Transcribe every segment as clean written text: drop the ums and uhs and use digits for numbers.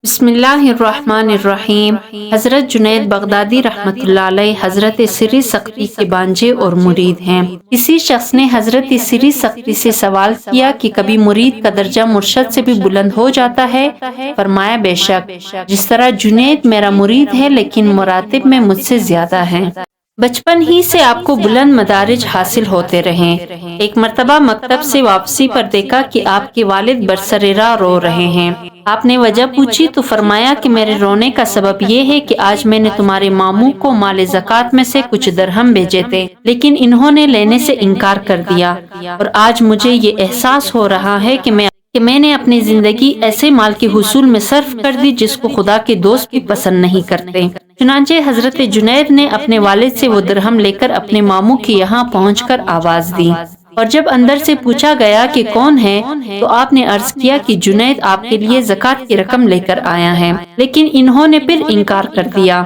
بسم اللہ الرحمن الرحیم۔ حضرت جنید بغدادی رحمۃ اللہ علیہ حضرت سری سختی کے بانجے اور مرید ہیں۔ کسی شخص نے حضرت سری سختی سے سوال کیا کہ کبھی مرید کا درجہ مرشد سے بھی بلند ہو جاتا ہے؟ فرمایا بے شک، جس طرح جنید میرا مرید ہے لیکن مراتب میں مجھ سے زیادہ ہے۔ بچپن ہی سے آپ کو بلند مدارج حاصل ہوتے رہیں۔ ایک مرتبہ مکتب سے واپسی پر دیکھا کہ آپ کے والد برسر راہ رو رہے ہیں۔ آپ نے وجہ پوچھی تو فرمایا کہ میرے رونے کا سبب یہ ہے کہ آج میں نے تمہارے ماموں کو مال زکوٰۃ میں سے کچھ درہم بھیجے تھے، لیکن انہوں نے لینے سے انکار کر دیا، اور آج مجھے یہ احساس ہو رہا ہے کہ میں نے اپنی زندگی ایسے مال کے حصول میں صرف کر دی جس کو خدا کے دوست بھی پسند نہیں کرتے۔ چنانچہ حضرت جنید نے اپنے والد سے وہ درہم لے کر اپنے ماموں کے یہاں پہنچ کر آواز دی، اور جب اندر سے پوچھا گیا کہ کون ہے تو آپ نے عرض کیا کہ جنید آپ کے لیے زکوٰۃ کی رقم لے کر آیا ہے، لیکن انہوں نے پھر انکار کر دیا۔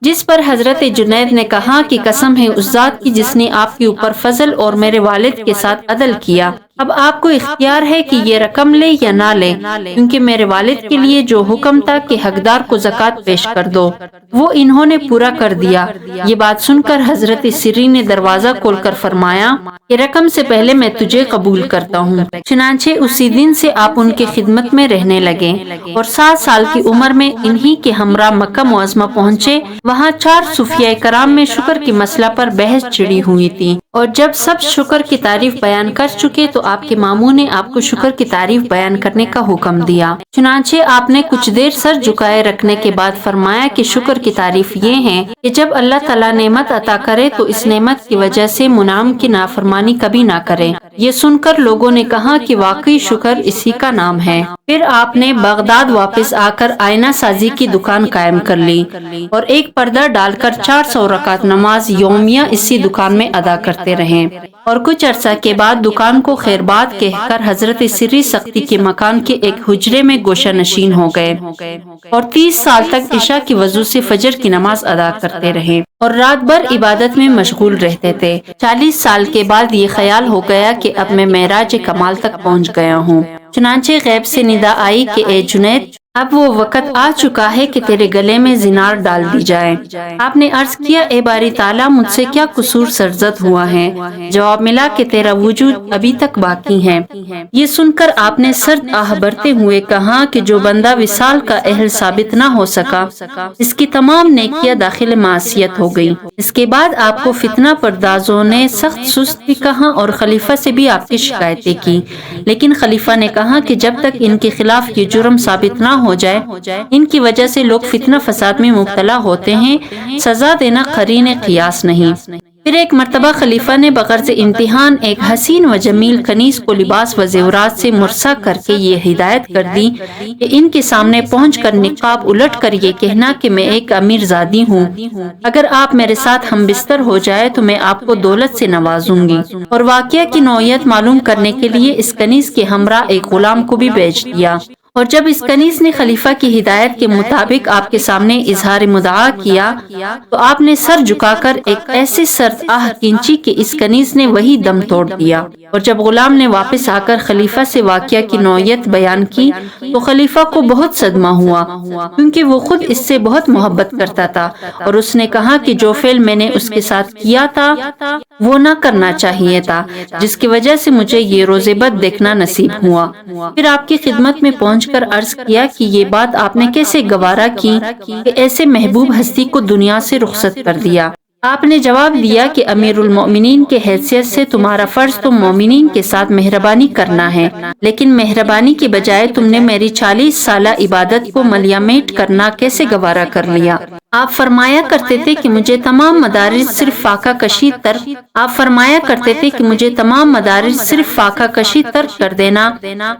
جس پر حضرت جنید نے کہا کہ قسم ہے اس ذات کی جس نے آپ کے اوپر فضل اور میرے والد کے ساتھ عدل کیا، اب آپ کو اختیار ہے کہ یہ رقم لے یا نہ لے، کیونکہ میرے والد کے لیے جو حکم تھا کہ حقدار کو زکوٰۃ پیش کر دو وہ انہوں نے پورا کر دیا۔ یہ بات سن کر حضرت سری نے دروازہ کھول کر فرمایا کہ رقم سے پہلے میں تجھے قبول کرتا ہوں۔ چنانچہ اسی دن سے آپ ان کی خدمت میں رہنے لگے، اور 7 سال کی عمر میں انہی کے ہمراہ مکہ معظمہ پہنچے۔ وہاں 4 صوفیاء کرام میں شکر کے مسئلہ پر بحث چھڑی ہوئی تھی، اور جب سب شکر کی تعریف بیان کر چکے تو آپ کے ماموں نے آپ کو شکر کی تعریف بیان کرنے کا حکم دیا۔ چنانچہ آپ نے کچھ دیر سر جھکائے رکھنے کے بعد فرمایا کہ شکر کی تعریف یہ ہے کہ جب اللہ تعالیٰ نعمت عطا کرے تو اس نعمت کی وجہ سے منعم کی نافرمانی کبھی نہ کرے۔ یہ سن کر لوگوں نے کہا کہ واقعی شکر اسی کا نام ہے۔ پھر آپ نے بغداد واپس آ کر آئینہ سازی کی دکان قائم کر لی، اور ایک پردہ ڈال کر 400 رکعت نماز یومیہ اسی دکان میں ادا کرتے رہے، اور کچھ عرصہ کے بعد دکان کو خیرباد کہہ کر حضرت سری سختی کے مکان کے ایک حجرے میں گوشہ نشین ہو گئے، اور 30 سال تک عشاء کی وضو سے فجر کی نماز ادا کرتے رہے، اور رات بھر عبادت میں مشغول رہتے تھے۔ 40 سال کے بعد یہ خیال ہو گیا کہ اب میں معراج کمال تک پہنچ گیا ہوں۔ چنانچہ غیب سے ندا آئی کہ اے جنید، اب وہ وقت آ چکا ہے کہ تیرے گلے میں زنار ڈال دی جائے۔ آپ نے عرض کیا اے باری تعالیٰ، مجھ سے کیا قصور سرزد ہوا ہے؟ جواب ملا کہ تیرا وجود ابھی تک باقی ہے۔ یہ سن کر آپ نے سرد آہ بھرتے ہوئے کہا کہ جو بندہ وصال کا اہل ثابت نہ ہو سکا، اس کی تمام نیکیاں داخل معصیت ہو گئی۔ اس کے بعد آپ کو فتنہ پردازوں نے سخت سست بھی کہا اور خلیفہ سے بھی آپ کی شکایتیں کی، لیکن خلیفہ نے کہا کہ جب تک ان کے خلاف یہ جرم ثابت نہ ہو جائے، ان کی وجہ سے لوگ فتنہ فساد میں مبتلا ہوتے ہیں، سزا دینا قرین قیاس نہیں۔ پھر ایک مرتبہ خلیفہ نے بغرض امتحان ایک حسین و جمیل کنیز کو لباس و زیورات سے مرصع کر کے یہ ہدایت کر دی کہ ان کے سامنے پہنچ کر نقاب الٹ کر یہ کہنا کہ میں ایک امیر زادی ہوں، اگر آپ میرے ساتھ ہم بستر ہو جائے تو میں آپ کو دولت سے نوازوں گی۔ اور واقعہ کی نوعیت معلوم کرنے کے لیے اس کنیز کے ہمراہ ایک غلام کو بھی بھیج دیا، اور جب اس کنیز نے خلیفہ کی ہدایت کے مطابق آپ کے سامنے اظہار مدعا کیا تو آپ نے سر جھکا کر ایک ایسے سرد آہ کھینچی کہ اس کنیز نے وہی دم توڑ دیا۔ اور جب غلام نے واپس آ کر خلیفہ سے واقعہ کی نوعیت بیان کی تو خلیفہ کو بہت صدمہ ہوا، کیونکہ وہ خود اس سے بہت محبت کرتا تھا، اور اس نے کہا کہ جو فعل میں نے اس کے ساتھ کیا تھا وہ نہ کرنا چاہیے تھا، جس کی وجہ سے مجھے یہ روز بد دیکھنا نصیب ہوا۔ پھر آپ کی خدمت میں پہنچ کر عرض کیا کہ یہ بات آپ نے کیسے گوارا کی کہ ایسے محبوب ہستی کو دنیا سے رخصت کر دیا؟ آپ نے جواب دیا کہ امیر المومنین کے حیثیت سے تمہارا فرض تو مومنین کے ساتھ مہربانی کرنا ہے، لیکن مہربانی کے بجائے تم نے میری 40 سالہ عبادت کو ملیامیٹ کرنا کیسے گوارا کر لیا؟ آپ فرمایا کرتے تھے کہ مجھے تمام مدارج صرف فاقہ کشی ترک کر دینا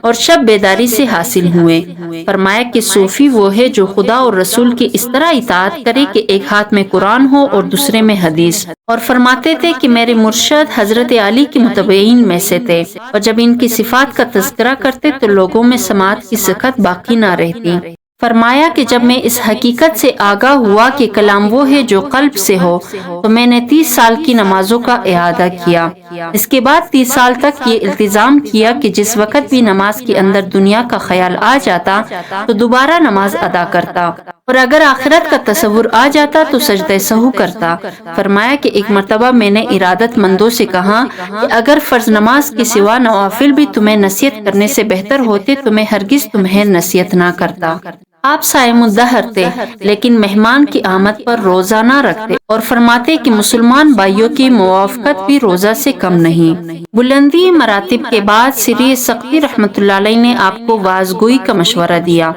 اور شب بیداری سے حاصل ہوئے۔ فرمایا کہ صوفی وہ ہے جو خدا اور رسول کی اس طرح اطاعت کرے کہ ایک ہاتھ میں قرآن ہو اور دوسرے میں حدیث، اور فرماتے تھے کہ میرے مرشد حضرت علی کے متبعین میں سے تھے، اور جب ان کی صفات کا تذکرہ کرتے تو لوگوں میں سماعت کی سکت باقی نہ رہتی۔ فرمایا کہ جب میں اس حقیقت سے آگاہ ہوا کہ کلام وہ ہے جو قلب سے ہو تو میں نے 30 سال کی نمازوں کا اعادہ کیا، اس کے بعد 30 سال تک یہ التزام کیا کہ جس وقت بھی نماز کے اندر دنیا کا خیال آ جاتا تو دوبارہ نماز ادا کرتا، اور اگر آخرت کا تصور آ جاتا تو سجدہ سہو کرتا۔ فرمایا کہ ایک مرتبہ میں نے ارادت مندوں سے کہا کہ اگر فرض نماز کے سوا نوافل بھی تمہیں نصیحت کرنے سے بہتر ہوتے تو میں ہرگز تمہیں نصیحت نہ کرتا۔ آپ صائم الدہر تھے لیکن مہمان کی آمد پر روزہ نہ رکھتے، اور فرماتے کہ مسلمان بھائیوں کی موافقت بھی روزہ سے کم نہیں۔ بلندی مراتب کے بعد سری سقطی رحمت اللہ علیہ نے آپ کو واعظ گوئی کا مشورہ دیا،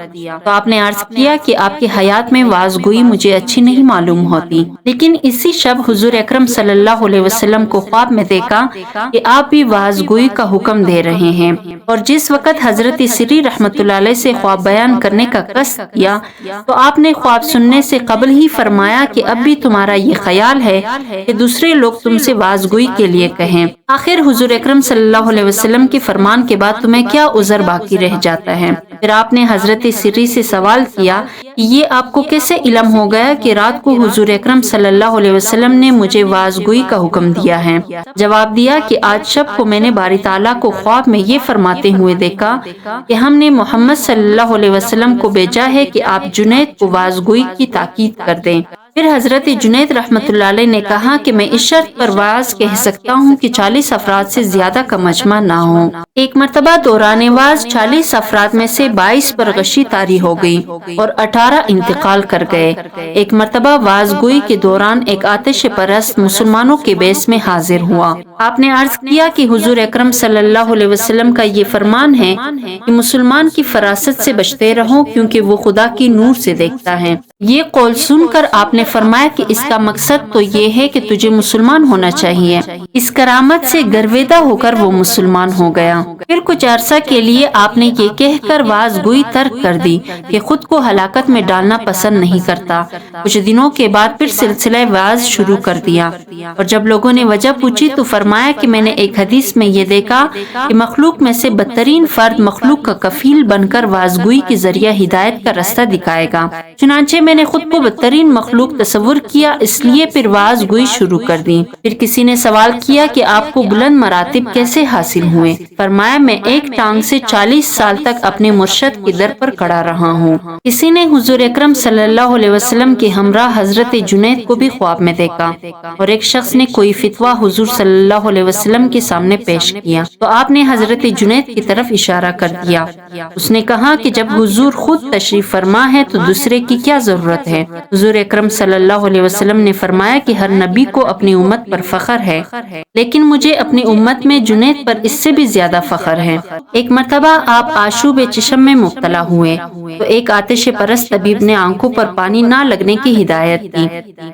تو آپ نے عرض کیا کہ آپ کی حیات میں واعظ گوئی مجھے اچھی نہیں معلوم ہوتی، لیکن اسی شب حضور اکرم صلی اللہ علیہ وسلم کو خواب میں دیکھا کہ آپ بھی واعظ گوئی کا حکم دے رہے ہیں، اور جس وقت حضرت سری رحمت اللہ علیہ سے خواب بیان کرنے کا قصد کیا تو آپ نے خواب سننے سے قبل ہی فرمایا کہ اب بھی تمہارا یہ خیال ہے کہ دوسرے لوگ تم سے واعظ گوئی کے لیے کہیں، آخر حضور اکرم صلی اللہ علیہ وسلم کے فرمان کے بعد تمہیں کیا عذر باقی رہ جاتا ہے؟ پھر آپ نے حضرت سری سے سوال کیا کہ یہ آپ کو کیسے علم ہو گیا کہ رات کو حضور اکرم صلی اللہ علیہ وسلم نے مجھے واعظ گوئی کا حکم دیا ہے؟ جواب دیا کہ آج شب کو میں نے باری تعالیٰ کو خواب میں یہ فرماتے ہوئے دیکھا کہ ہم نے محمد صلی اللہ علیہ وسلم کو بھیجا ہے کہ آپ جنید کو واعظ گوئی کی تاکید کر دیں۔ پھر حضرت جنید رحمت اللہ علیہ نے کہا کہ میں اس شرط پر واعظ کہہ سکتا ہوں کہ 40 افراد سے زیادہ کا مجمع نہ ہو۔ ایک مرتبہ دوران واعظ 40 افراد میں سے 22 پر غشی طاری ہو گئی اور 18 انتقال کر گئے۔ ایک مرتبہ واعظ گوئی کے دوران ایک آتش پرست مسلمانوں کے بیس میں حاضر ہوا۔ آپ نے عرض کیا کہ حضور اکرم صلی اللہ علیہ وسلم کا یہ فرمان ہے کہ مسلمان کی فراست سے بچتے رہو کیونکہ وہ خدا کی نور سے دیکھتا ہے۔ یہ قول سن کر آپ نے فرمایا کہ اس کا مقصد تو یہ ہے کہ تجھے مسلمان ہونا چاہیے۔ اس کرامت سے گرویدہ ہو کر وہ مسلمان ہو گیا۔ پھر کچھ عرصہ کے لیے آپ نے یہ کہہ کر واعظ گوئی ترک کر دی کہ خود کو ہلاکت میں ڈالنا پسند نہیں کرتا۔ کچھ دنوں کے بعد پھر سلسلہ واعظ شروع کر دیا، اور جب لوگوں نے وجہ پوچھی تو فرمایا کہ میں نے ایک حدیث میں یہ دیکھا کہ مخلوق میں سے بدترین فرد مخلوق کا کفیل بن کر واعظ گوئی کے ذریعہ ہدایت کا راستہ دکھائے گا۔ چنانچہ میں نے خود کو بدترین مخلوق تصور کیا، اس لیے پھر واعظ گوئی شروع کر دی۔ پھر کسی نے سوال کیا کہ آپ کو بلند مراتب کیسے حاصل ہوئے؟ فرمایا میں ایک ٹانگ سے 40 سال تک اپنے مرشد کے در پر کھڑا رہا ہوں۔ کسی نے حضور اکرم صلی اللہ علیہ وسلم کے ہمراہ حضرت جنید کو بھی خواب میں دیکھا، اور ایک شخص نے کوئی فتویٰ حضور صلی اللہ علیہ وسلم کے سامنے پیش کیا تو آپ نے حضرت جنید کی طرف اشارہ کر دیا۔ اس نے کہا کہ جب حضور خود تشریف فرما ہے تو دوسرے کی کیا ضرورت ہے؟ حضور اکرم صلی اللہ علیہ وسلم نے فرمایا کہ ہر نبی کو اپنی امت پر فخر ہے، لیکن مجھے اپنی امت میں جنید پر اس سے بھی زیادہ فخر ہے۔ ایک مرتبہ آپ آشوب چشم میں مبتلا ہوئے تو ایک آتش پرست طبیب نے آنکھوں پر پانی نہ لگنے کی ہدایت دی،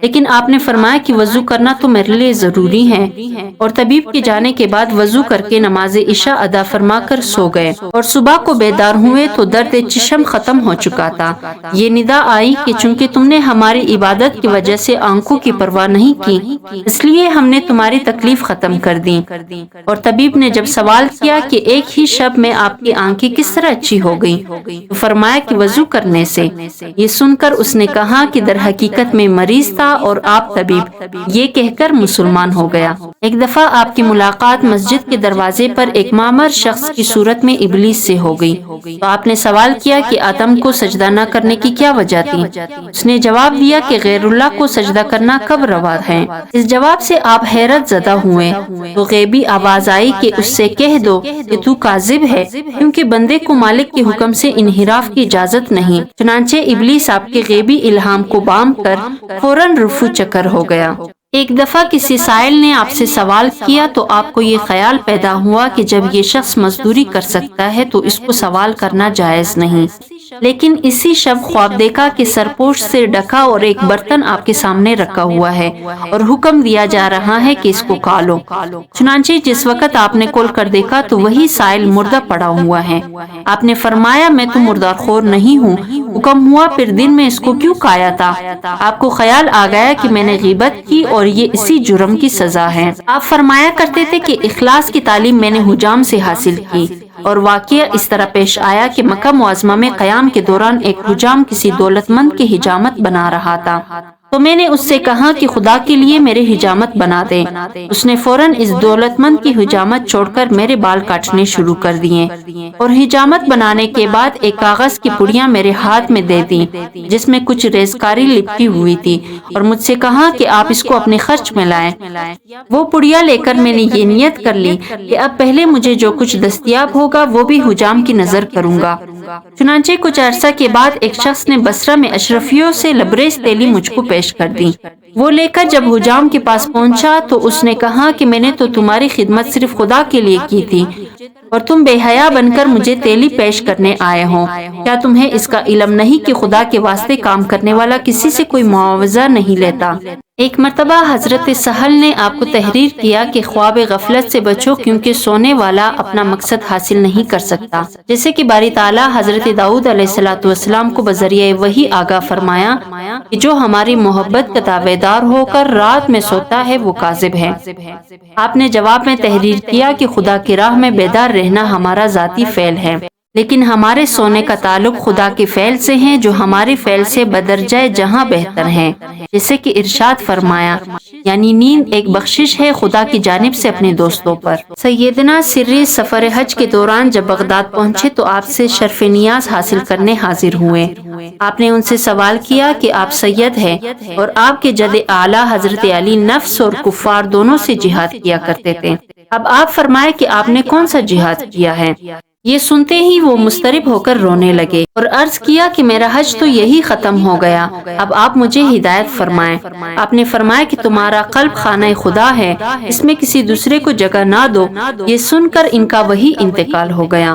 لیکن آپ نے فرمایا کہ وضو کرنا تو میرے لیے ضروری ہے، اور طبیب کے جانے کے بعد وضو کر کے نماز عشاء ادا فرما کر سو گئے، اور صبح کو بیدار ہوئے تو درد چشم ختم ہو چکا تھا۔ یہ ندا آئی کہ چونکہ تم نے ہماری عبادت کی وجہ سے آنکھوں کی پرواہ نہیں کی، اس لیے ہم نے تمہاری تکلیف ختم کر دی۔ اور طبیب نے جب سوال کیا کہ ایک ہی شب میں آپ کی آنکھیں کس طرح اچھی ہو گئی تو فرمایا کہ وضو کرنے سے۔ یہ سن کر اس نے کہا کہ در حقیقت میں مریض تھا اور آپ طبیب، یہ کہہ کر مسلمان ہو گیا۔ ایک دفعہ آپ کی ملاقات مسجد کے دروازے پر ایک معمر شخص کی صورت میں ابلیس سے ہو گئی تو آپ نے سوال کیا کہ آدم کو سجدہ نہ کرنے کی کیا وجہ تھی؟ اس نے جواب دیا کہ غیر اللہ کو سجدہ کرنا کب روا ہے؟ اس جواب سے آپ حیرت زدہ ہوئے تو غیبی آواز آئی کہ اس سے کہہ دو کہ تو کاذب ہے، کیونکہ بندے کو مالک کے حکم سے انحراف کی اجازت نہیں۔ چنانچہ ابلیس آپ کے غیبی الہام کو بام کر فوراً رفو چکر ہو گیا۔ ایک دفعہ کسی سائل نے آپ سے سوال کیا تو آپ کو یہ خیال پیدا ہوا کہ جب یہ شخص مزدوری کر سکتا ہے تو اس کو سوال کرنا جائز نہیں، لیکن اسی شب خواب دیکھا کہ سرپوش سے ڈھکا اور ایک برتن آپ کے سامنے رکھا ہوا ہے اور حکم دیا جا رہا ہے کہ اس کو کھالو۔ چنانچہ جس وقت آپ نے کھول کر دیکھا تو وہی سائل مردہ پڑا ہوا ہے۔ آپ نے فرمایا میں تو مردار خور نہیں ہوں، حکم ہوا پھر دن میں اس کو کیوں کھایا تھا؟ آپ کو خیال آ گیا کہ میں نے غیبت کی اور یہ اسی جرم کی سزا ہے۔ آپ فرمایا کرتے تھے کہ اخلاص کی تعلیم میں نے حجام سے حاصل کی، اور واقعہ اس طرح پیش آیا کہ مکہ معظمہ میں قیام کے دوران ایک حجام کسی دولت مند کی حجامت بنا رہا تھا۔ تو میں نے اس سے کہا کہ خدا کے لیے میرے حجامت بنا دے۔ اس نے فوراً اس دولت مند کی حجامت چھوڑ کر میرے بال کاٹنے شروع کر دیے اور حجامت بنانے کے بعد ایک کاغذ کی پڑیاں میرے ہاتھ میں دے دی جس میں کچھ ریزکاری لپٹی ہوئی تھی اور مجھ سے کہا کہ آپ اس کو اپنے خرچ میں لائیں۔ وہ پڑیاں لے کر میں نے یہ نیت کر لی کہ اب پہلے مجھے جو کچھ دستیاب ہوگا وہ بھی حجام کی نظر کروں گا۔ چنانچہ کچھ عرصہ کے بعد ایک شخص نے بصرہ میں اشرفیوں سے لبریز تیلی مجھ کو پیش کر دی۔ وہ لے کر جب حجام کے پاس پہنچا تو اس نے کہا کہ میں نے تو تمہاری خدمت صرف خدا کے لیے کی تھی اور تم بے حیا بن کر مجھے تیلی پیش کرنے آئے ہو۔ کیا تمہیں اس کا علم نہیں کہ خدا کے واسطے کام کرنے والا کسی سے کوئی معاوضہ نہیں لیتا؟ ایک مرتبہ حضرت سہل نے آپ کو تحریر کیا کہ خواب غفلت سے بچو کیونکہ سونے والا اپنا مقصد حاصل نہیں کر سکتا۔ جیسے کہ باری تعالیٰ حضرت داؤد علیہ السلام کو بذریعہ وحی آگاہ فرمایا کہ جو ہماری محبت کا دعوے دار ہو کر رات میں سوتا ہے وہ کاذب ہے۔ آپ نے جواب میں تحریر کیا کہ خدا کی راہ میں بیدار رہنا ہمارا ذاتی فعل ہے، لیکن ہمارے سونے کا تعلق خدا کے فعل سے ہے جو ہمارے فعل سے بدرجہ جہاں بہتر ہے۔ جیسے کہ ارشاد فرمایا، یعنی نیند ایک بخشش ہے خدا کی جانب سے اپنے دوستوں پر۔ سیدنا سری سفر حج کے دوران جب بغداد پہنچے تو آپ سے شرف نیاز حاصل کرنے حاضر ہوئے۔ آپ نے ان سے سوال کیا کہ آپ سید ہیں اور آپ کے جد اعلیٰ حضرت علی نفس اور کفار دونوں سے جہاد کیا کرتے تھے، اب آپ فرمائے کہ آپ نے کون سا جہاد کیا ہے؟ یہ سنتے ہی وہ مضطرب ہو کر رونے لگے اور عرض کیا کہ میرا حج تو یہی ختم ہو گیا، اب آپ مجھے ہدایت فرمائیں۔ آپ نے فرمایا کہ تمہارا قلب خانہ خدا ہے، اس میں کسی دوسرے کو جگہ نہ دو۔ یہ سن کر ان کا وہی انتقال ہو گیا۔